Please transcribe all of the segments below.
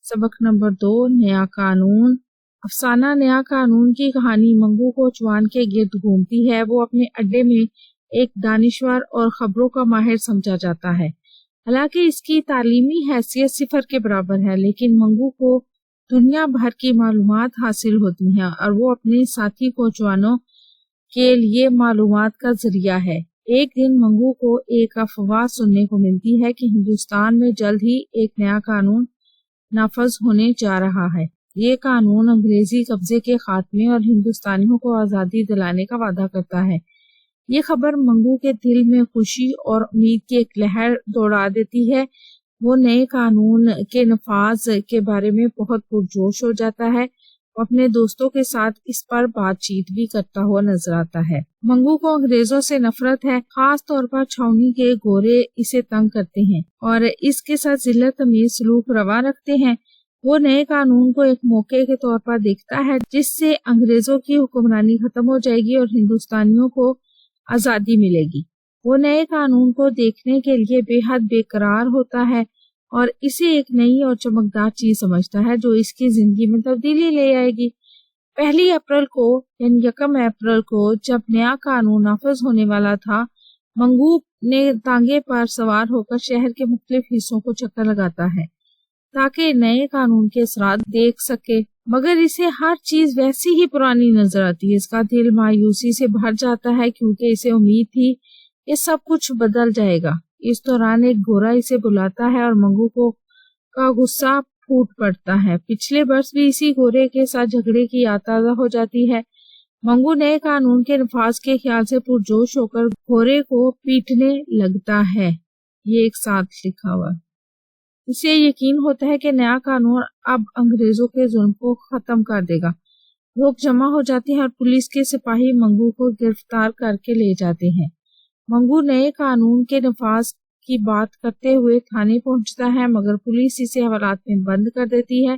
سبق نمبر 2 نیا قانون۔ افسانہ نیا قانون کی کہانی منگو کوچوان کے گرد گھومتی ہے۔ وہ اپنے اڈے میں ایک دانشور اور خبروں کا ماہر سمجھا جاتا ہے، حالانکہ اس کی تعلیمی حیثیت 0 کے برابر ہے، لیکن منگو کو دنیا بھر کی معلومات حاصل ہوتی ہیں اور وہ اپنے ساتھی کوچوانوں کے لیے معلومات کا ذریعہ ہے۔ ایک دن منگو کو ایک افواہ سننے کو ملتی ہے کہ ہندوستان میں جلد ہی ایک نیا قانون نافذ ہونے جا رہا ہے۔ یہ قانون انگریزی قبضے کے خاتمے اور ہندوستانیوں کو آزادی دلانے کا وعدہ کرتا ہے۔ یہ خبر منگو کے دل میں خوشی اور امید کی ایک لہر دوڑا دیتی ہے۔ وہ نئے قانون کے نفاذ کے بارے میں بہت پرجوش ہو جاتا ہے۔ وہ اپنے دوستوں کے ساتھ اس پر بات چیت بھی کرتا ہوا نظر آتا ہے۔ منگو کو انگریزوں سے نفرت ہے، خاص طور پر چھاؤنی کے گورے اسے تنگ کرتے ہیں اور اس کے ساتھ ذلت آمیز سلوک روا رکھتے ہیں۔ وہ نئے قانون کو ایک موقع کے طور پر دیکھتا ہے جس سے انگریزوں کی حکمرانی ختم ہو جائے گی اور ہندوستانیوں کو آزادی ملے گی۔ وہ نئے قانون کو دیکھنے کے لیے بے حد بے قرار ہوتا ہے اور اسے ایک نئی اور چمکدار چیز سمجھتا ہے جو اس کی زندگی میں تبدیلی لے آئے گی۔ 1 اپریل کو یعنی 1 اپریل کو جب نیا قانون نافذ ہونے والا تھا، منگو نے تانگے پر سوار ہو کر شہر کے مختلف حصوں کو چکر لگاتا ہے تاکہ نئے قانون کے اثرات دیکھ سکے، مگر اسے ہر چیز ویسی ہی پرانی نظر آتی ہے۔ اس کا دل مایوسی سے بھر جاتا ہے کیونکہ اسے امید تھی کہ سب کچھ بدل جائے گا۔ اس دوران ایک گورا اسے بلاتا ہے اور منگو کا غصہ پھوٹ پڑتا ہے۔ پچھلے برس بھی اسی گورے کے ساتھ جھگڑے کی یاد تازہ ہو جاتی ہے۔ منگو نئے قانون کے نفاذ کے خیال سے پرجوش ہو کر گھوڑے کو پیٹنے لگتا ہے۔ یہ ایک ساتھ لکھا ہوا۔ اسے یقین ہوتا ہے کہ نیا قانون اب انگریزوں کے ظلم کو ختم کر دے گا۔ لوگ جمع ہو جاتے ہیں اور پولیس کے سپاہی منگو کو گرفتار کر کے لے جاتے ہیں۔ منگو نئے قانون کے نفاذ کی بات کرتے ہوئے تھانے پہنچتا ہے، مگر پولیس اسے حوالات میں بند کر دیتی ہے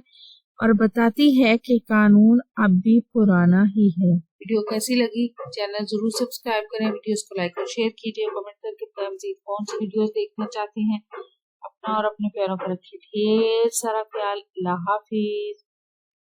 اور بتاتی ہے کہ قانون اب بھی پرانا ہی ہے۔ ویڈیو کیسی لگی؟ چینل ضرور سبسکرائب کریں، ویڈیوز کو لائک اور شیئر کیجیے، کمنٹ کر کے بتائیں مزید کون سی ویڈیوز دیکھنا چاہتے ہیں۔ اپنا اور اپنے پیاروں کا رکھیے ڈھیر سارا خیال۔ اللہ حافظ۔